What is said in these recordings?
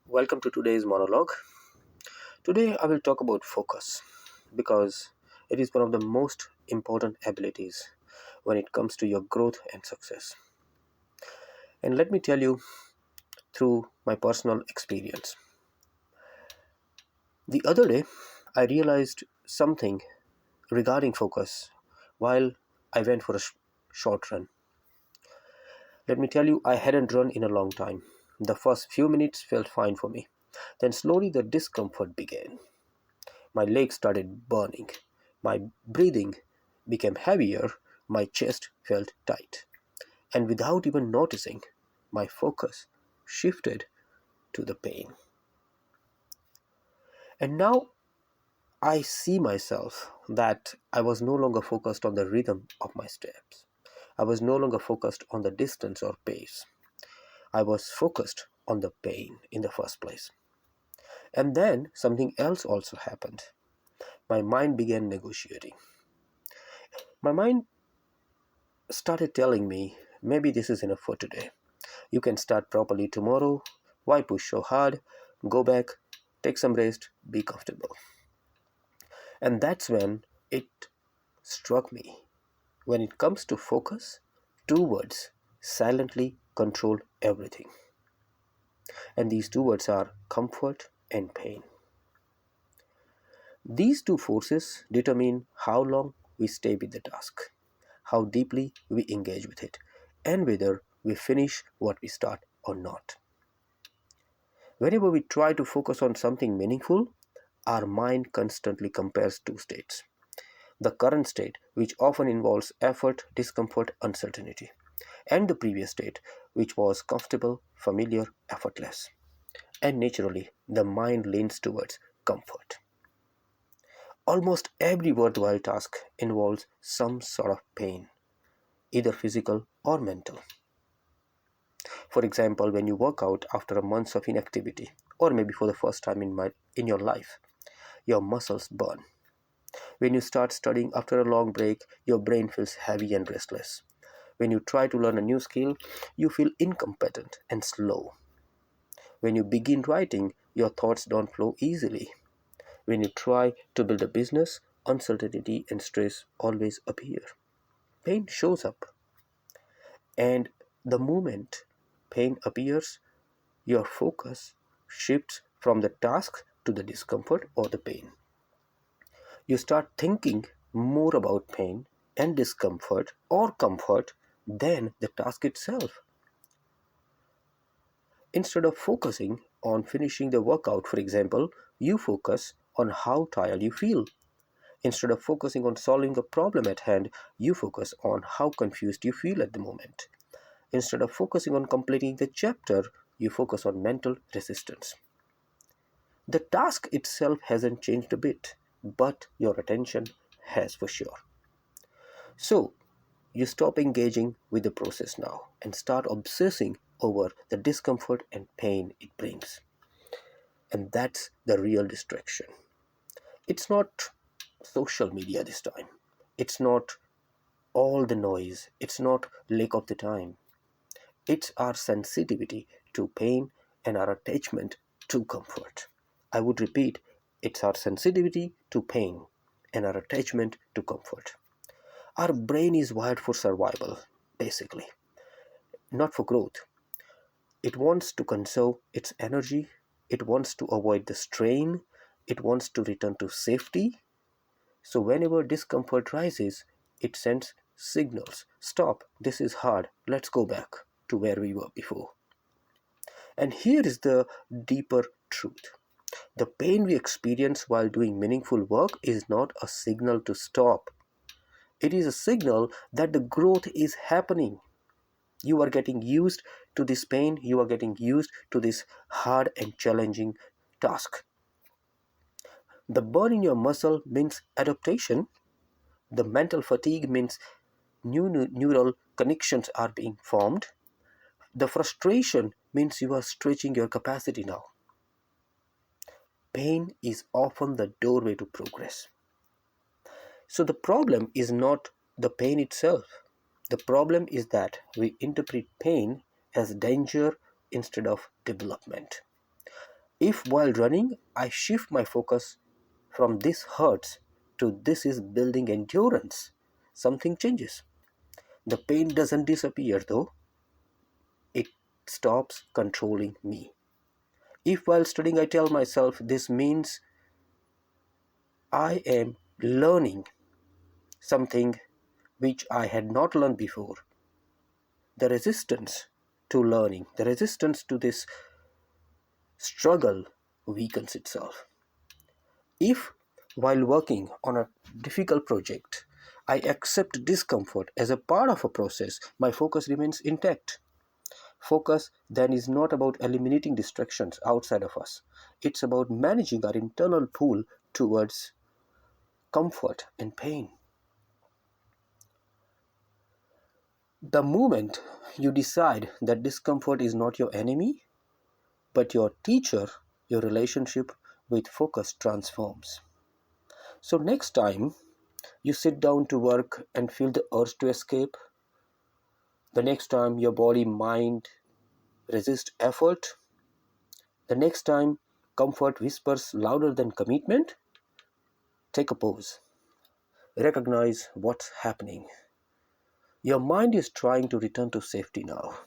Welcome to today's monologue. Today I will talk about focus because it is one of the most important abilities when it comes to your growth and success. And let me tell you through my personal experience. The other day I realized something regarding focus while I went for a short run. Let me tell you, I hadn't run in a long time. The first few minutes felt fine for me. Then slowly the discomfort began. My legs started burning. My breathing became heavier. My chest felt tight. And without even noticing, my focus shifted to the pain. And now I see myself that I was no longer focused on the rhythm of my steps. I was no longer focused on the distance or pace. I was focused on the pain in the first place. And then something else also happened. My mind began negotiating. My mind started telling me, maybe this is enough for today. You can start properly tomorrow. Why push so hard? Go back, take some rest, be comfortable. And that's when it struck me. When it comes to focus, two words silently control everything. And these two words are comfort and pain. These two forces determine how long we stay with the task, how deeply we engage with it, and whether we finish what we start or not. Whenever we try to focus on something meaningful, our mind constantly compares two states. The current state, which often involves effort, discomfort, uncertainty, and the previous state, which was comfortable, familiar, effortless. And naturally, the mind leans towards comfort. Almost every worthwhile task involves some sort of pain, either physical or mental. For example, when you work out after a month of inactivity, or maybe for the first time in your life, your muscles burn. When you start studying after a long break, your brain feels heavy and restless. When you try to learn a new skill, you feel incompetent and slow. When you begin writing, your thoughts don't flow easily. When you try to build a business, uncertainty and stress always appear. Pain shows up, and the moment pain appears, your focus shifts from the task to the discomfort or the pain. You start thinking more about pain and discomfort or comfort than the task itself. Instead of focusing on finishing the workout, for example, you focus on how tired you feel. Instead of focusing on solving the problem at hand, you focus on how confused you feel at the moment. Instead of focusing on completing the chapter, you focus on mental resistance. The task itself hasn't changed a bit, but your attention has for sure. So, you stop engaging with the process now and start obsessing over the discomfort and pain it brings. And that's the real distraction. It's not social media this time. It's not all the noise. It's not lack of the time. It's our sensitivity to pain and our attachment to comfort. I would repeat, it's our sensitivity to pain and our attachment to comfort. Our brain is wired for survival, basically, not for growth. It wants to conserve its energy, it wants to avoid the strain, it wants to return to safety. So, whenever discomfort rises, it sends signals: stop, this is hard, let's go back to where we were before. And here is the deeper truth: the pain we experience while doing meaningful work is not a signal to stop, it is a signal that the growth is happening. You are getting used to this pain, you are getting used to this hard and challenging task. The burn in your muscle means adaptation, the mental fatigue means new neural connections are being formed, the frustration means you are stretching your capacity now. Pain is often the doorway to progress. So the problem is not the pain itself. The problem is that we interpret pain as danger instead of development. If while running I shift my focus from this hurts to this is building endurance, something changes. The pain doesn't disappear though, it stops controlling me. If while studying I tell myself this means I am learning something which I had not learned before, the resistance to learning, the resistance to this struggle weakens itself. If while working on a difficult project, I accept discomfort as a part of a process, my focus remains intact. Focus then is not about eliminating distractions outside of us. It's about managing our internal pull towards comfort and pain. The moment you decide that discomfort is not your enemy, but your teacher, your relationship with focus transforms. So, next time you sit down to work and feel the urge to escape, the next time your body mind resist effort, the next time comfort whispers louder than commitment, take a pause. Recognize what's happening. Your mind is trying to return to safety now,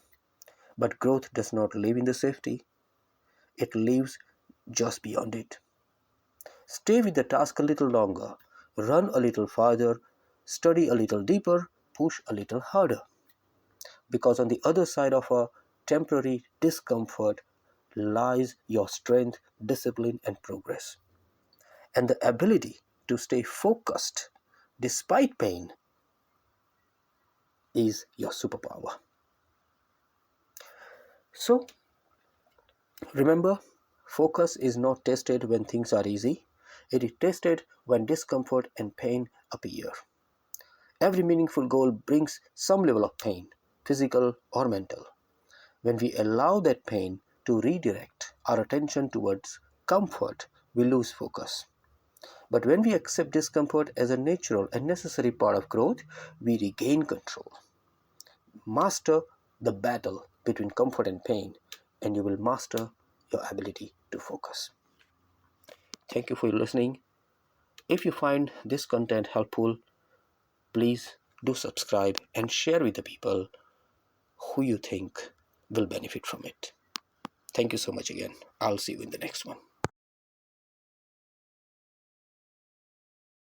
but growth does not live in the safety, it lives just beyond it. Stay with the task a little longer, run a little farther, study a little deeper, push a little harder. Because on the other side of a temporary discomfort lies your strength, discipline, and progress. And the ability to stay focused despite pain is your superpower. So, remember, focus is not tested when things are easy, it is tested when discomfort and pain appear. Every meaningful goal brings some level of pain, physical or mental. When we allow that pain to redirect our attention towards comfort, we lose focus. But when we accept discomfort as a natural and necessary part of growth, we regain control. Master the battle between comfort and pain, and you will master your ability to focus. Thank you for listening. If you find this content helpful, please do subscribe and share with the people who you think will benefit from it. Thank you so much again. I'll see you in the next one.